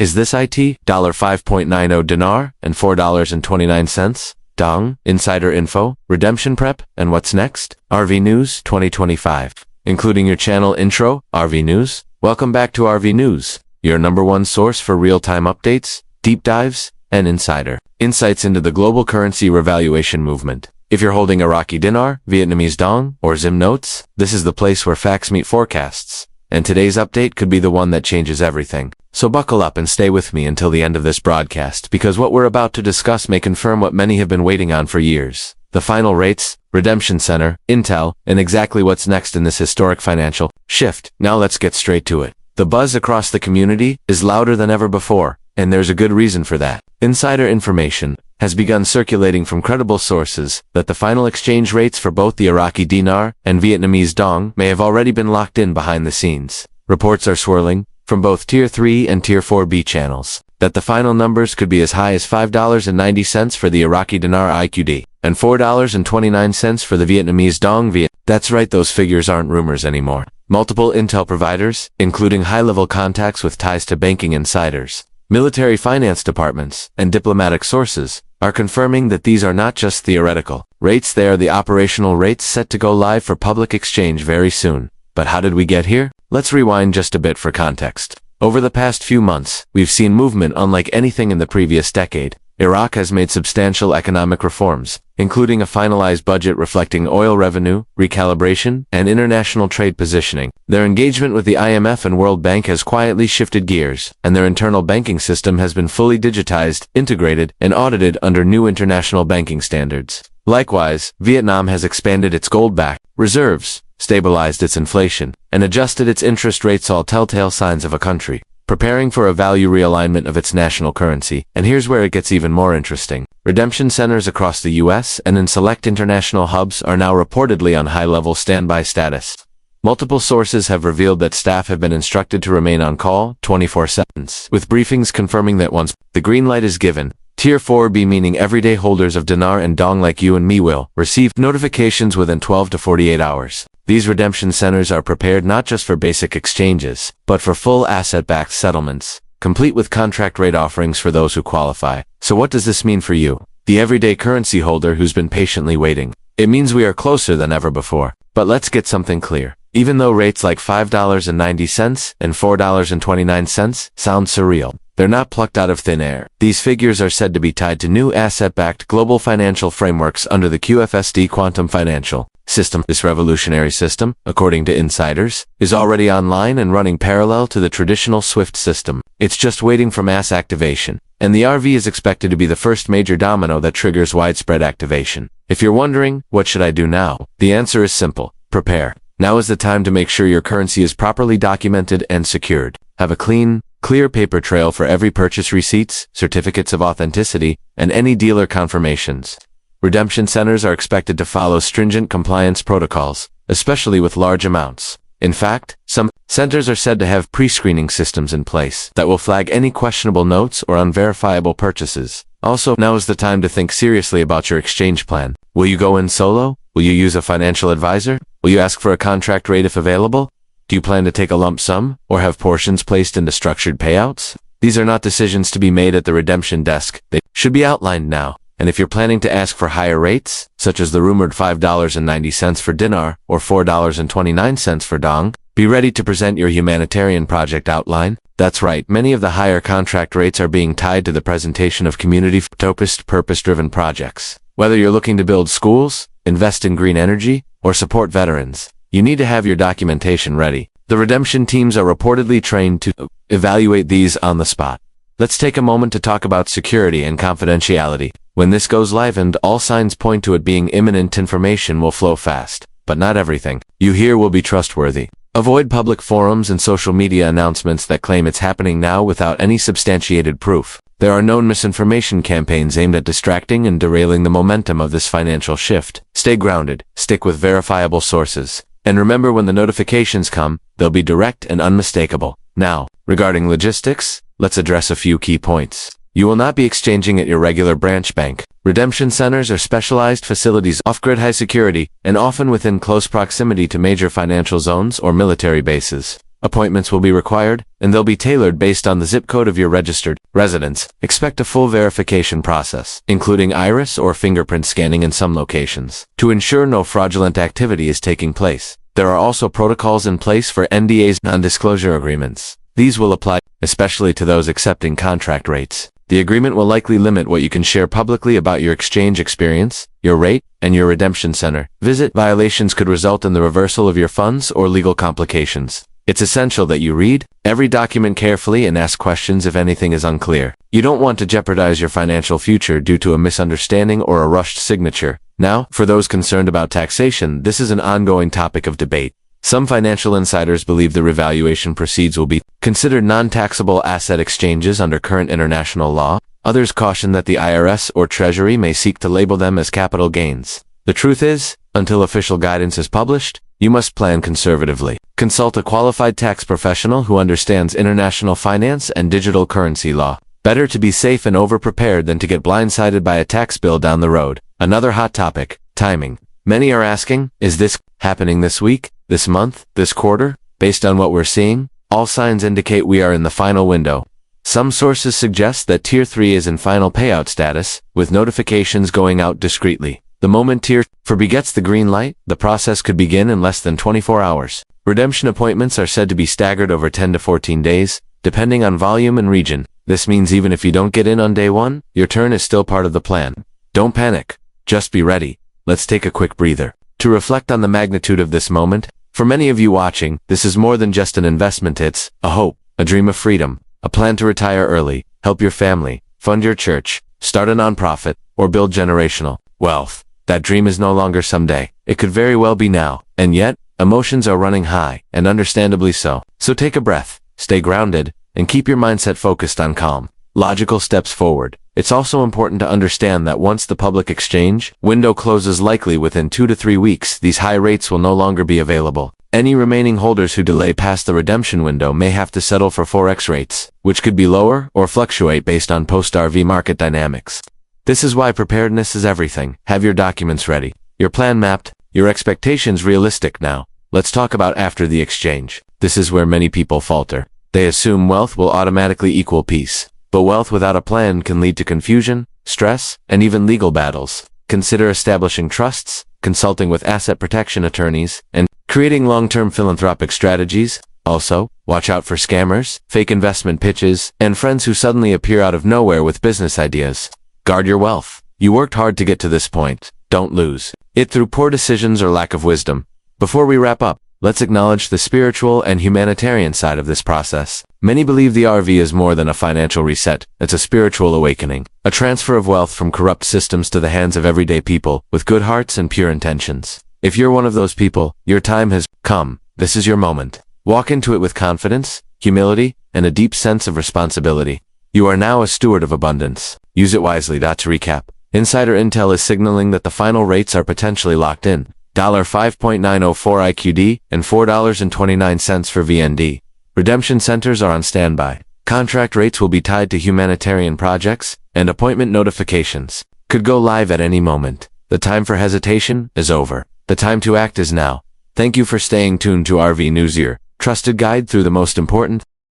Is this IT? $5.90 dinar and $4.29? Dong, insider info, redemption prep, and what's next? RV News 2025. Including your channel intro, RV News. Welcome back to RV News, your #1 source for real-time updates, deep dives, and insider insights into the global currency revaluation movement. If you're holding Iraqi Dinar, Vietnamese Dong, or Zim notes, this is the place where facts meet forecasts. And today's update could be the one that changes everything. So buckle up and stay with me until the end of this broadcast, because what we're about to discuss may confirm what many have been waiting on for years. The final rates, redemption center, intel, and exactly what's next in this historic financial shift. Now let's get straight to it. The buzz across the community is louder than ever before, and there's a good reason for that. Insider information has begun circulating from credible sources that the final exchange rates for both the Iraqi Dinar and Vietnamese Dong may have already been locked in behind the scenes. Reports are swirling from both Tier 3 and Tier 4B channels that the final numbers could be as high as $5.90 for the Iraqi Dinar IQD and $4.29 for the Vietnamese Dong. That's right, those figures aren't rumors anymore. Multiple intel providers, including high-level contacts with ties to banking insiders, military finance departments, and diplomatic sources, are confirming that these are not just theoretical rates, they are the operational rates set to go live for public exchange very soon. But how did we get here? Let's rewind just a bit for context. Over the past few months, we've seen movement unlike anything in the previous decade. Iraq has made substantial economic reforms, including a finalized budget reflecting oil revenue, recalibration, and international trade positioning. Their engagement with the IMF and World Bank has quietly shifted gears, and their internal banking system has been fully digitized, integrated, and audited under new international banking standards. Likewise, Vietnam has expanded its gold-backed reserves, stabilized its inflation, and adjusted its interest rates, all telltale signs of a country preparing for a value realignment of its national currency. And here's where it gets even more interesting. Redemption centers across the US and in select international hubs are now reportedly on high-level standby status. Multiple sources have revealed that staff have been instructed to remain on call 24/7, with briefings confirming that once the green light is given, Tier 4B, meaning everyday holders of Dinar and Dong like you and me, will receive notifications within 12 to 48 hours. These redemption centers are prepared not just for basic exchanges, but for full asset-backed settlements, complete with contract rate offerings for those who qualify. So what does this mean for you, the everyday currency holder who's been patiently waiting? It means we are closer than ever before. But let's get something clear. Even though rates like $5.90 and $4.29 sound surreal, they're not plucked out of thin air. These figures are said to be tied to new asset-backed global financial frameworks under the QFSD quantum financial system. This revolutionary system, according to insiders, is already online and running parallel to the traditional SWIFT system. It's just waiting for mass activation, and the RV is expected to be the first major domino that triggers widespread activation. If you're wondering, what should I do now? The answer is simple: prepare. Now is the time to make sure your currency is properly documented and secured. Have a clear paper trail for every purchase receipts, certificates of authenticity, and any dealer confirmations. Redemption centers are expected to follow stringent compliance protocols, especially with large amounts. In fact, some centers are said to have pre-screening systems in place that will flag any questionable notes or unverifiable purchases. Also, now is the time to think seriously about your exchange plan. Will you go in solo? Will you use a financial advisor? Will you ask for a contract rate if available? Do you plan to take a lump sum, or have portions placed into structured payouts? These are not decisions to be made at the redemption desk. They should be outlined now. And if you're planning to ask for higher rates, such as the rumored $5.90 for Dinar or $4.29 for Dong, be ready to present your humanitarian project outline. That's right, many of the higher contract rates are being tied to the presentation of community-focused, purpose-driven projects. Whether you're looking to build schools, invest in green energy, or support veterans, you need to have your documentation ready. The redemption teams are reportedly trained to evaluate these on the spot. Let's take a moment to talk about security and confidentiality. When this goes live, and all signs point to it being imminent, information will flow fast, but not everything you hear will be trustworthy. Avoid public forums and social media announcements that claim it's happening now without any substantiated proof. There are known misinformation campaigns aimed at distracting and derailing the momentum of this financial shift. Stay grounded, stick with verifiable sources, and remember, when the notifications come, they'll be direct and unmistakable. Now, regarding logistics, let's address a few key points. You will not be exchanging at your regular branch bank. Redemption centers are specialized facilities, off-grid, high security, and often within close proximity to major financial zones or military bases. Appointments will be required, and they'll be tailored based on the zip code of your registered residence. Expect a full verification process, including iris or fingerprint scanning in some locations, to ensure no fraudulent activity is taking place. There are also protocols in place for NDAs, non-disclosure agreements. These will apply, especially to those accepting contract rates. The agreement will likely limit what you can share publicly about your exchange experience, your rate, and your redemption center. Violations could result in the reversal of your funds or legal complications. It's essential that you read every document carefully and ask questions if anything is unclear. You don't want to jeopardize your financial future due to a misunderstanding or a rushed signature. Now, for those concerned about taxation, this is an ongoing topic of debate. Some financial insiders believe the revaluation proceeds will be considered non-taxable asset exchanges under current international law. Others caution that the IRS or Treasury may seek to label them as capital gains. The truth is, until official guidance is published, you must plan conservatively. Consult a qualified tax professional who understands international finance and digital currency law. Better to be safe and over-prepared than to get blindsided by a tax bill down the road. Another hot topic, timing. Many are asking, is this happening this week, this month, this quarter? Based on what we're seeing, all signs indicate we are in the final window. Some sources suggest that Tier 3 is in final payout status, with notifications going out discreetly. The moment Tier 4 gets the green light, the process could begin in less than 24 hours. Redemption appointments are said to be staggered over 10 to 14 days, depending on volume and region. This means even if you don't get in on day one, your turn is still part of the plan. Don't panic. Just be ready. Let's take a quick breather. To reflect on the magnitude of this moment, for many of you watching, this is more than just an investment. It's a hope, a dream of freedom, a plan to retire early, help your family, fund your church, start a nonprofit, or build generational wealth. That dream is no longer someday. It could very well be now. And yet, emotions are running high, and understandably so. So take a breath, stay grounded, and keep your mindset focused on calm, logical steps forward. It's also important to understand that once the public exchange window closes, likely within 2 to 3 weeks, these high rates will no longer be available. Any remaining holders who delay past the redemption window may have to settle for Forex rates, which could be lower or fluctuate based on post-RV market dynamics. This is why preparedness is everything. Have your documents ready, your plan mapped, your expectations realistic. Now, let's talk about after the exchange. This is where many people falter. They assume wealth will automatically equal peace. But wealth without a plan can lead to confusion, stress, and even legal battles. Consider establishing trusts, consulting with asset protection attorneys, and creating long-term philanthropic strategies. Also, watch out for scammers, fake investment pitches, and friends who suddenly appear out of nowhere with business ideas. Guard your wealth. You worked hard to get to this point. Don't lose it through poor decisions or lack of wisdom. Before we wrap up, let's acknowledge the spiritual and humanitarian side of this process. Many believe the RV is more than a financial reset. It's a spiritual awakening, a transfer of wealth from corrupt systems to the hands of everyday people with good hearts and pure intentions. If you're one of those people, your time has come. This is your moment. Walk into it with confidence, humility, and a deep sense of responsibility. You are now a steward of abundance. Use it wisely. To recap, insider intel is signaling that the final rates are potentially locked in. $5.904 IQD and $4.29 for VND. Redemption centers are on standby. Contract rates will be tied to humanitarian projects, and appointment notifications could go live at any moment. The time for hesitation is over. The time to act is now. Thank you for staying tuned to RV News, your trusted guide through the most important